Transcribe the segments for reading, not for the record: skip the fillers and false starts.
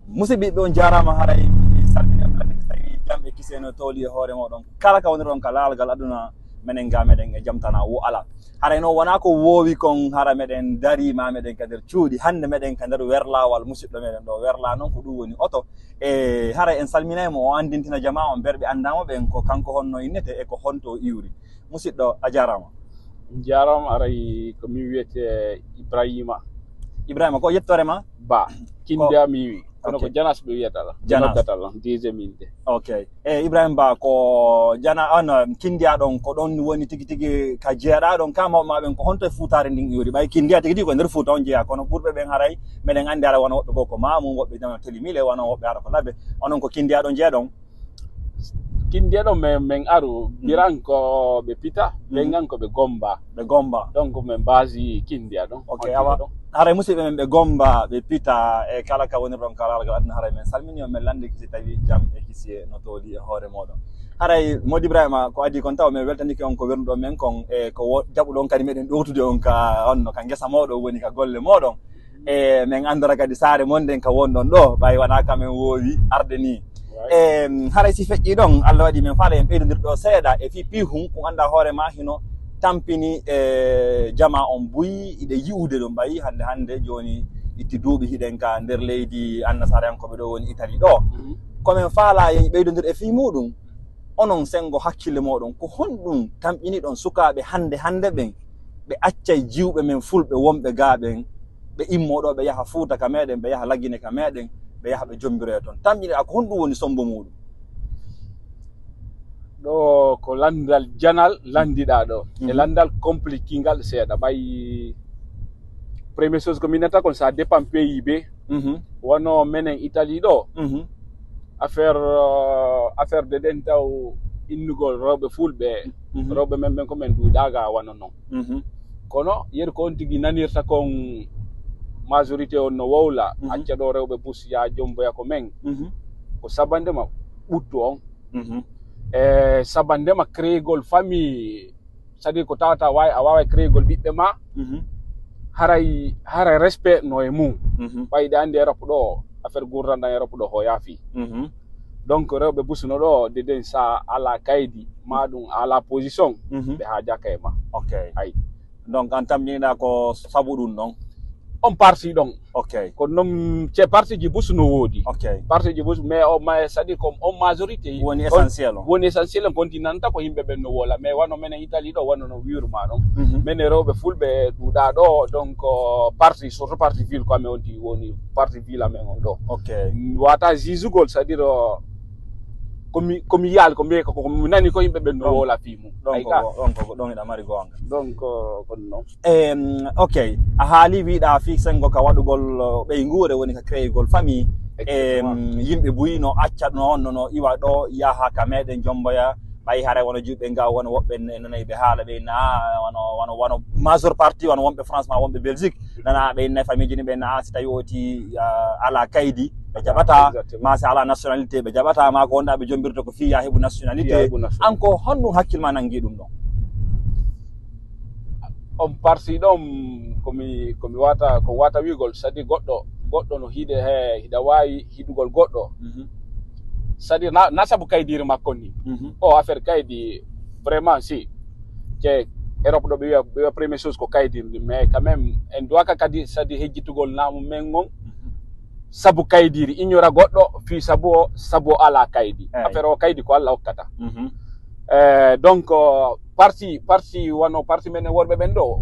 musidɓe on jarama haray salmini amlade tawi jamɓe kiseno toli e hoore moɗon kala ka woniron ka laalgal aduna menen ga meɗen e jamtana wo ala haray no wona ko woowi kon hara meɗen darima meɗen ka nder cuuɗi hande meɗen ka nder werlawal musidɗo meɗen ɗo werla noon ko ɗum woni oto e haray en salminaymo o andintina jama on berɓe andamo ɓen ko kanko honno innete e ko honto iwri musidɗo a jarama jarama aray ko mi wiyete Ibrahima ko yettorema ba kindia mi kono ko Janas ɓe wiyata janatal deuxiéme unité ok Ibrahima Ba ko jana on kindiyaɗon ko ɗon woni tigi tigi ka jeeɗaɗon ka mawɓe maɓen ko honto e fuutare ndin iwri ɓay kindiya tigi tigi ko nder Fuuta on jeeya kono ɓurɓe ɓen haray meɗen andi ara wona woɓɓe goo ko Mamum woɓɓe jama Telimile wona woɓɓe ara ko Labbe onon ko kindiyaɗon jeeɗon kindiyaɗon men aru biran ko ɓe pita ɓengan ko ɓe gomba donc min basi kindiya ɗon ok awa haray musidɓe men ɓe gomba ɓe pita e kala ka wonirɗon kalagal aduna haray men salmini on men lande kisi tawi jam e kisi no tooli e hoore moɗon haray Mody Ibrahima ko adi kon taw min weltaniki on ko wernuɗon men kon e ko jaɓuɗon kadi meɗen ɗowtude on ka onno ka guesa moɗon woni ka golle moɗon e min andora kadi saare monɗen ka wonɗon ɗo ɓay wona kamen woowi arde ni haray si feƴƴi ɗon Allah waɗi min faala en ɓeydodirɗo seeɗa e fi pihum ko anda hoore ma hino tampini e jama on buyi iɗe yi'ude ɗum ɓayi hande joni itti duuɓi hiɗen ka nder leydi annasarayankoɓe ɗo woni Italie ɗo komin faala yen ɓeydodir e fi muɗum onon sengo hakkille moɗon ko honɗum tamƴini ɗon sukaɓe hande ɓen ɓe accay jiwɓe men fulɓe wonɓe gaɓen ɓe immoɗo ɓe yaha Fuuta ka meɗen ɓe yaha Laggine ka meɗen ɓe yaha ɓe jombiro toon tamƴini a ko honɗum woni sombo muɗum ɗo ko landal janal landiɗa ɗo e landal compliquingal seeɗa ɓay première chose ko minata kon ça dépend pays ɓe wono menen Italie ɗo affaire de ɗen taw innugol rewɓe fulɓe rewɓe men ɓen komin duuɗaga wano noon kono yeru ko on tigui nanirta kon majorité on no wowla acca ɗo rewɓe busiya jomboya ko men ko sabandema ɓuttu on e sabandema créegol famille c'est à dire ko tawata a wawa créegol ɓiɓɓe ma haray respect no e mum ɓayde andi Europe ɗo affaire gurdanda Europe ɗo ho yaafi donc rewɓe busno ɗo deden sa ala kaydi maɗum ala position ɓe haajaka e ma ok ay donc an tamƴiniɗa ko sabu ɗum ɗon on parti ɗon ok ko noon ce parti ji bus no woodi ok parti ji bus mais o ma c'est à dire comme on majorité woni essentiel on woni essentiel on continanta ko yimɓe ɓen no wola mais wano menen Italie ɗo wano no wiruma ɗon minen rewɓe fulɓe ɗuuɗa ɗo donc parti surtout parti ville ko amen onti woni parti ville amen on ɗo ok wata jugugol c'est à dire komi yaal ko mbiyeka komi nani ko yimɓe ɓen no wola fi mum ɗon iɗa mari gonga donc kono noon ok a haali wiiɗa fi sengo ka waɗugol ɓeyngure woni ka créégol famille e yimɓe buyi no acca noon no iwa ɗo yaha ka meɗen jomboya ɓay haray wono juɓɓe nga wono woɓɓe nanayi ɓe haala ɓe na wono majeure partie wono wonɓe France ma wonɓe Belgique nana ɓe nayi famille ji ni ɓe na si tawi oti ala kaydi ɓe jaɓata ma si ala nationalité ɓe jaɓata ma ko wonɗa ɓe jombirta ko fiya heɓu nationalité an ko honɗum hakkille nangi ɗum ɗon on parti ɗon komi wata wigol c'est à dire goɗɗo no hiɗa wawi hiɗugol goɗɗo c'est à dire na sabu kaydiri makko ni o affaire kaydi vraiment si je Europe ɗo ɓe wiya première chose ko kaydirdi mais quand même en duwaka kadi c'est à dire hejjitugol laamu men on sabu kaydiri ignora goɗɗo fi sabu ala kaydi affaire o kaydi ko Allah hokkata donc parti wano parti men worɓe ɓen ɗo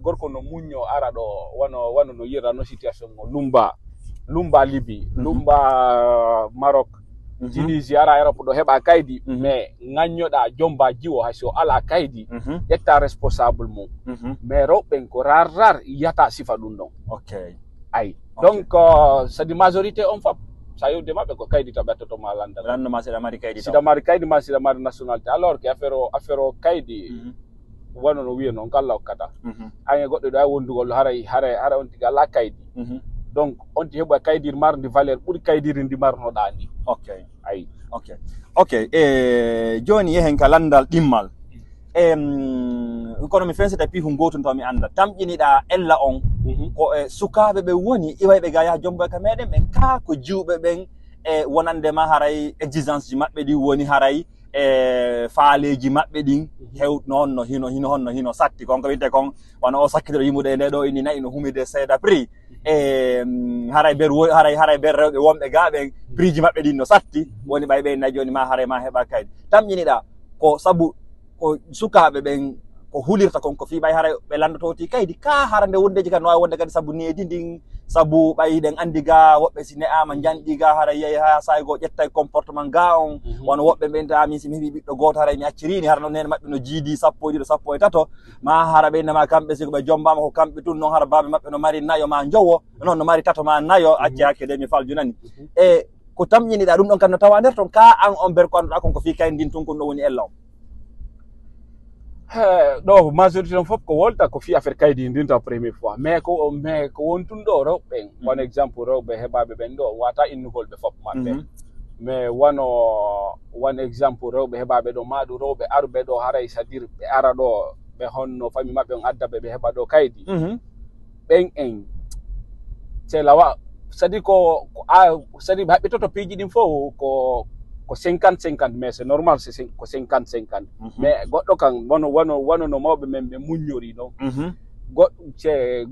gorko no muño ara ɗo wano no yira no situation o lumba Libye lumba Maroc Tunisie ara Europe ɗo heɓa kaydi mais ŋaññoɗa jomba jiwo hay so ala kaydi ƴetta responsable mum mais rewɓen ko rar yiyata sifa ɗum ɗon ok ay donc c'est de majorité on fap sa yewde maɓɓe ko kaydi to ɓettotoma landema siɗa mari kaydi siɗa mari kaydi ma siɗa mari nationalité alors que affaire o kaydi wano no wiya noon ko Allah hokkata an e goɗɗo ɗo ay wondugol haray on tigui ala kaydi donc on ti heɓa kaydir mardi valeur ɓuuri kaydiri ndi marnoɗa ndi ok joni yehen ka landal ɗimmal kono mi fensita pi hu gotum taw mi anda tamƴiniɗa ella on ko sukaɓe ɓe woni iwayɓe ga yaha jomboy ka meɗen ɓen ka ko jiwɓe ɓen wonande ma haray exigence ji maɓɓe ɗi woni haray faaleji maɓɓe ɗin hewno honno hino satti konko witte kon wona o sakkitiro yimɓuɗe nde ɗo ini nayi no humide seeɗa prix haray ber rewɓe wonɓe ga ɓen prix ji maɓɓe ɗin no satti woni ɓay ɓe nayi joni ma haray ma heɓa kaydi tamƴiniɗa ko saabu ko sukaɓe ɓen ko hulirta kon ko fi ɓay haray ɓe landototi kaydi ka harande wondeji kadi no wawi wonde kadi saabu needi ndin saabu ɓay ɗen andi ga woɓɓe si ne'ama janɗi ga haray yeehi ha saygo ƴettay comportement ga on wono woɓɓe ɓenta min simi heeɓi ɓiɗɗo goto haray mi accirini hara noon nene maɓɓe no jiidi 1 sappo e tato ma hara ɓeynema kamɓe siko ɓe jombama ko kamɓe tun noon hara baɓe maɓɓe no mari nayo ma jowo noon no mari tato ma nayo acci hakke de mi falju nani e ko tamƴiniɗa ɗum ɗon kadi no tawa nder toon ka an on ber ko anduɗa kon ko fi kay ndin tun kon ɗo woni ella on ɗo majorité on fof ko wolta ko fi affaire kaydi ndinta première fois mais ko wontun ɗo rewɓe won exemple rewɓe heɓaɓe ɓen ɗo wata innugol ɓe fof maɓɓe mais won exemple rewɓe heɓaɓe ɗo maɗu rewɓe aruɓe ɗo haray c'est à dire ɓe ara ɗo ɓe honno famille maɓɓe on adda ɓe heɓa ɗo kaydi ɓen en c'est lawa c'est à dire c'est à dire ɓe haɓɓitoto piiji ɗin fof ko 50-50 mais c'est normal c'est ko 50-50 mais goɗɗo kan wono no mawɓe men ɓe muññori ɗon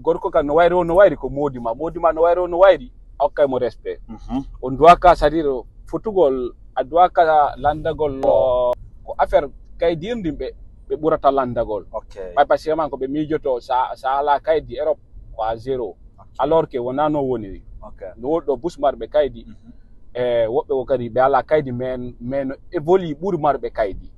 gorko kan no wayri ko modima no wayri no wayri a hokkay mo respect on doit ka c'est à dire fotugol a doit ka landagol ko affaire kaydirndin ɓe ɓurata landagol ɓay par ce que ko ɓe miijoto sa ala kaydi Europe ko a 0 alors que wona no woniri no woɗi ɗo bus marɓe kaydi woɓɓe ko kadi ɓe ala kaydi mais no évolue ɓuuri marɓe kaydi